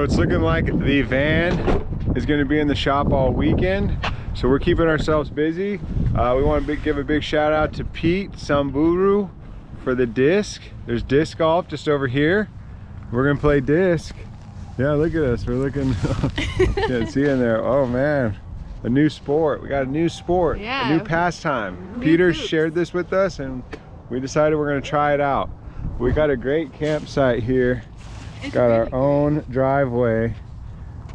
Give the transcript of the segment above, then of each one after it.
it's looking like the van is going to be in the shop all weekend. So we're keeping ourselves busy. We want to give a big shout out to Pete Samburu for the disc. There's disc golf just over here. We're going to play disc. Yeah, look at us. We're looking. Can't see in there. Oh man, a new sport. We got a new sport. Yeah. A new pastime. Peter shared this with us, and we decided we're going to try it out. We got a great campsite here. Got our own driveway.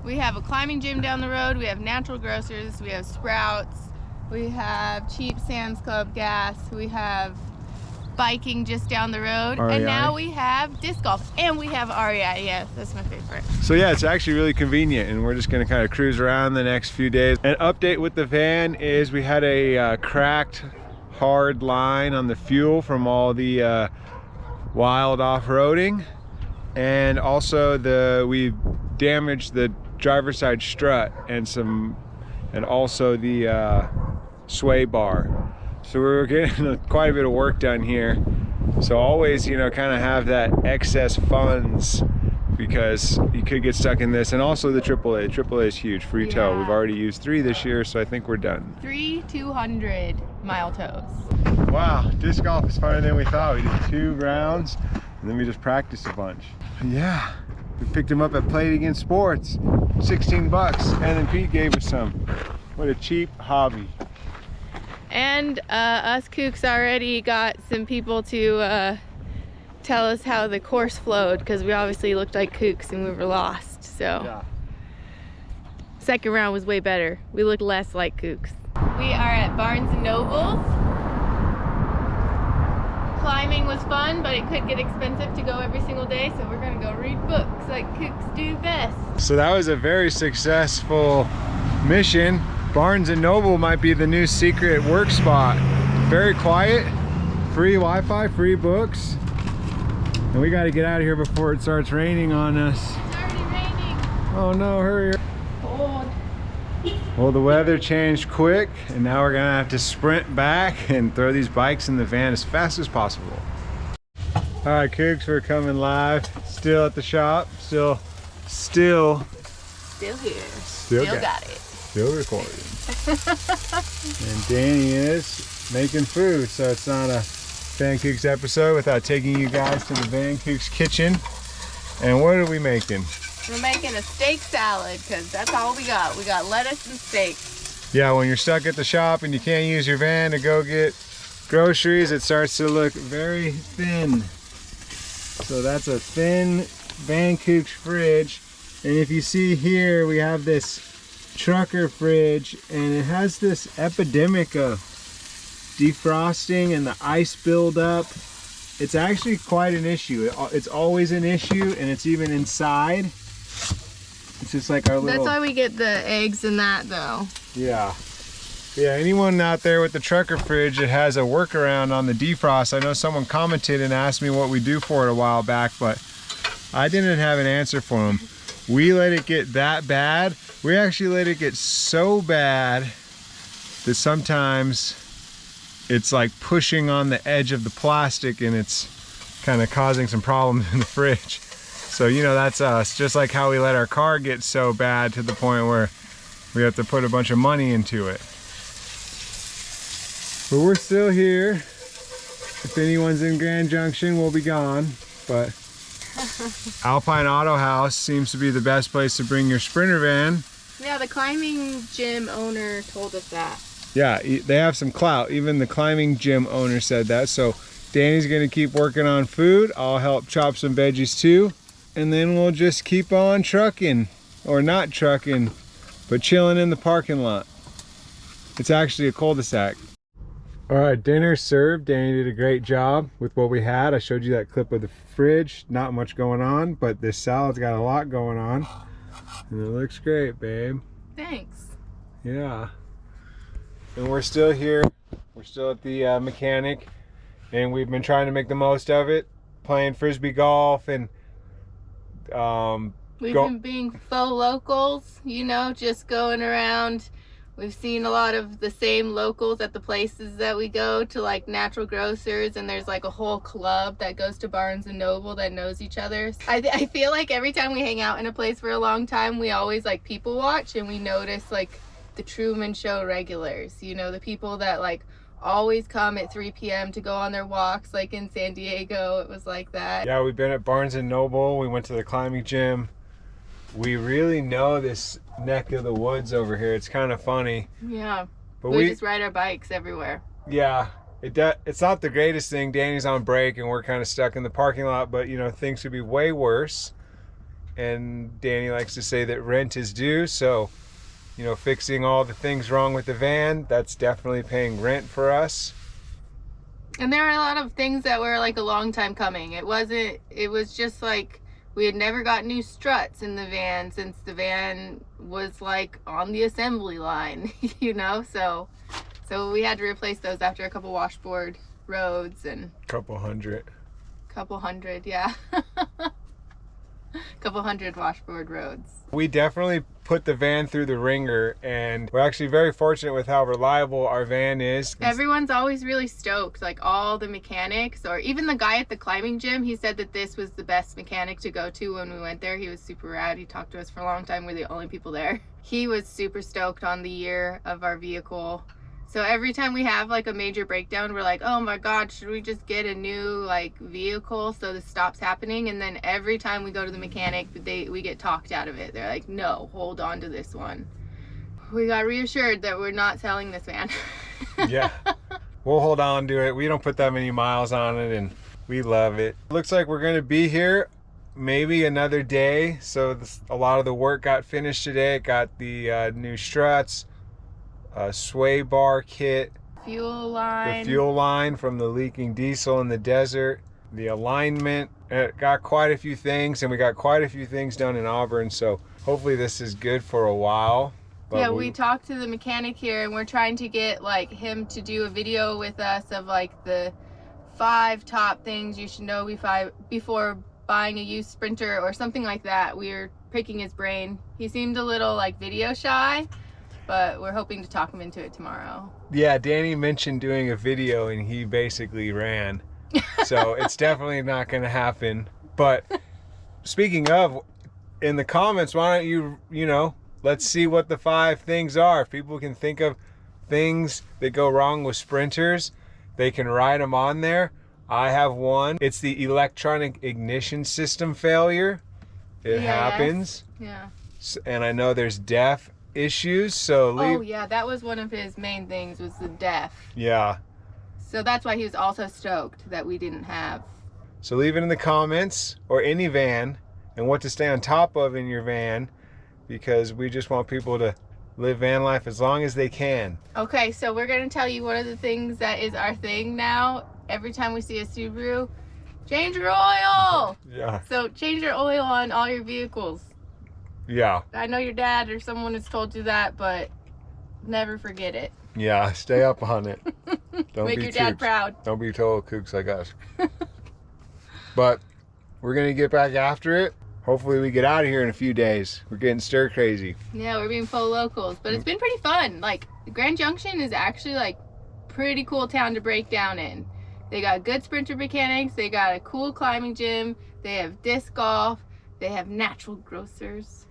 We have a climbing gym down the road. We have natural grocers. We have Sprouts. We have cheap Sam's Club gas. We have biking just down the road. REI. And now we have disc golf. And we have REI. Yes, that's my favorite. So yeah, it's actually really convenient, and we're just going to kind of cruise around the next few days. An update with the van is we had a cracked hard line on the fuel from all the wild off-roading, and also we damaged the driver's side strut and also the sway bar. So we're getting quite a bit of work done here. So always, you know, kind of have that excess funds, because you could get stuck in this. And also the AAA. AAA is huge, free tow. We've already used 3 this year, so I think we're done. 3 200-mile tows. Wow, disc golf is funner than we thought. We did 2 rounds, and then we just practiced a bunch. Yeah, we picked him up at Play It Again Sports, 16 bucks, and then Pete gave us some. What a cheap hobby. And us kooks already got some people to tell us how the course flowed, because we obviously looked like kooks and we were lost. So yeah. Second round was way better. We looked less like kooks. We are at Barnes & Noble's. Climbing was fun, but it could get expensive to go every single day, so we're gonna go read books like kooks do best. So that was a very successful mission. Barnes & Noble might be the new secret work spot. Very quiet, free Wi-Fi, free books. And we gotta get out of here before it starts raining on us. It's already raining. Oh no, hurry. Cold. Well, the weather changed quick, and now we're gonna have to sprint back and throw these bikes in the van as fast as possible. All right, Kookz, we're coming live. Still at the shop, still here. Still got it. Still recording. And Danny is making food, so it's not a Vankookz episode without taking you guys to the Vankookz kitchen. And what are we making? We're making a steak salad, because that's all we got. We got lettuce and steak. Yeah, when you're stuck at the shop and you can't use your van to go get groceries, it starts to look very thin. So that's a thin Vankookz fridge. And if you see here, we have this trucker fridge, and it has this epidemic of defrosting and the ice buildup. It's actually quite an issue. It's always an issue, and it's even inside. It's just like our little... That's why we get the eggs in that, though. Yeah. Yeah, anyone out there with the trucker fridge that has a workaround on the defrost, I know someone commented and asked me what we do for it a while back, but I didn't have an answer for them. We let it get that bad. We actually let it get so bad that sometimes it's like pushing on the edge of the plastic, and it's kind of causing some problems in the fridge. So, you know, that's us. Just like how we let our car get so bad to the point where we have to put a bunch of money into it. But we're still here. If anyone's in Grand Junction, we'll be gone. But Alpine Auto House seems to be the best place to bring your Sprinter van. Yeah, the climbing gym owner told us that. Yeah, they have some clout. Even the climbing gym owner said that. So Danny's gonna keep working on food. I'll help chop some veggies too. And then we'll just keep on trucking, or not trucking, but chilling in the parking lot. It's actually a cul-de-sac. All right, dinner's served. Danny did a great job with what we had. I showed you that clip of the fridge. Not much going on, but this salad's got a lot going on. And it looks great, babe. Thanks. Yeah. And we're still here. We're still at the mechanic, and we've been trying to make the most of it, playing frisbee golf, and we've been being faux locals, you know, just going around We've seen a lot of the same locals at the places that we go to, like natural grocers, and there's like a whole club that goes to Barnes and Noble that knows each other. I feel like every time we hang out in a place for a long time, we always like people watch, and we notice like the Truman Show regulars, you know, the people that like always come at 3 p.m. to go on their walks. Like in San Diego, it was like that. Yeah, we've been at Barnes and Noble. We went to the climbing gym. We really know this neck of the woods over here. It's kind of funny. Yeah, but we just ride our bikes everywhere. Yeah, it's not the greatest thing. Danny's on break and we're kind of stuck in the parking lot, but you know, things could be way worse. And Danny likes to say that rent is due, so you know, fixing all the things wrong with the van, that's definitely paying rent for us. And there are a lot of things that were like a long time coming. It was just like we had never got new struts in the van since the van was like on the assembly line, you know? So we had to replace those after a couple washboard roads and couple hundred, yeah. Couple hundred washboard roads. We definitely put the van through the ringer, and we're actually very fortunate with how reliable our van is. Everyone's always really stoked, like all the mechanics, or even the guy at the climbing gym, he said that this was the best mechanic to go to when we went there. He was super rad. He talked to us for a long time. We're the only people there. He was super stoked on the year of our vehicle. So every time we have like a major breakdown, we're like, oh my God, should we just get a new like vehicle so this stops happening? And then every time we go to the mechanic, we get talked out of it. They're like, no, hold on to this one. We got reassured that we're not selling this van. Yeah, we'll hold on to it. We don't put that many miles on it and we love it. Looks like we're gonna be here maybe another day. So a lot of the work got finished today. It got the new struts, sway bar kit, the fuel line from the leaking diesel in the desert, the alignment. It got quite a few things, and we got quite a few things done in Auburn, so hopefully this is good for a while. But yeah, we talked to the mechanic here, and we're trying to get like him to do a video with us of like the 5 top things you should know before buying a used Sprinter or something like that. We were picking his brain. He seemed a little like video shy, but we're hoping to talk him into it tomorrow. Yeah, Danny mentioned doing a video and he basically ran. So it's definitely not going to happen. But speaking of, in the comments, why don't you know, let's see what the 5 things are. If people can think of things that go wrong with Sprinters, they can write them on there. I have one. It's the electronic ignition system failure. It happens. Yeah. And I know there's DEF issues, so oh yeah, that was one of his main things, was the DEF. Yeah, so that's why he was also stoked that we didn't have. So leave it in the comments, or any van, and what to stay on top of in your van, because we just want people to live van life as long as they can. Okay, so we're going to tell you one of the things that is our thing now. Every time we see a Subaru, change your oil. Yeah, so change your oil on all your vehicles. Yeah. I know your dad or someone has told you that, but never forget it. Yeah, stay up on it. Don't Make be your dad proud. Don't be total kooks like us. But we're going to get back after it. Hopefully we get out of here in a few days. We're getting stir crazy. Yeah, we're being full locals, but it's been pretty fun. Like, Grand Junction is actually like pretty cool town to break down in. They got good Sprinter mechanics. They got a cool climbing gym. They have disc golf. They have natural grocers.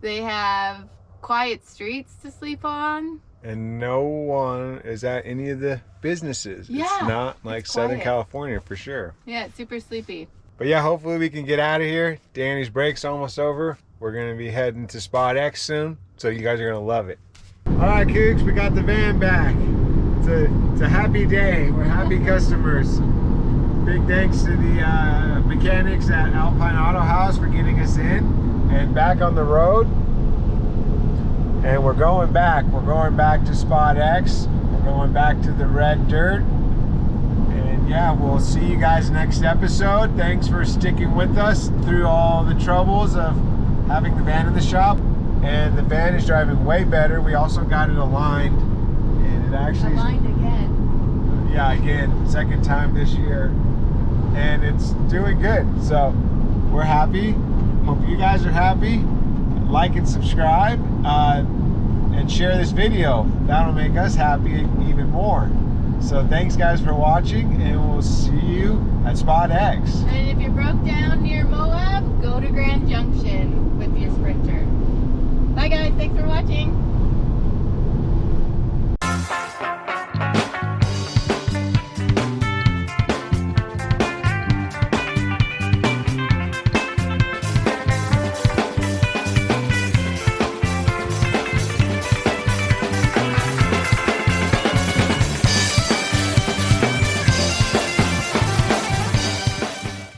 They have quiet streets to sleep on. And no one is at any of the businesses. Yeah, it's not like Southern California for sure. Yeah, it's super sleepy. But yeah, hopefully we can get out of here. Danny's break's almost over. We're going to be heading to Spot X soon, so you guys are going to love it. All right, Kookz, we got the van back. It's a happy day. We're happy customers. Big thanks to the mechanics at Alpine Auto House for getting us in and back on the road. And we're going back. We're going back to Spot X. We're going back to the red dirt. And yeah, we'll see you guys next episode. Thanks for sticking with us through all the troubles of having the van in the shop. And the van is driving way better. We also got it aligned. And it actually aligned again. Yeah, again, second time this year. And it's doing good. So we're happy. Hope you guys are happy. Like and subscribe. and share this video. That'll make us happy even more. So thanks guys for watching, and we'll see you at Spot X. And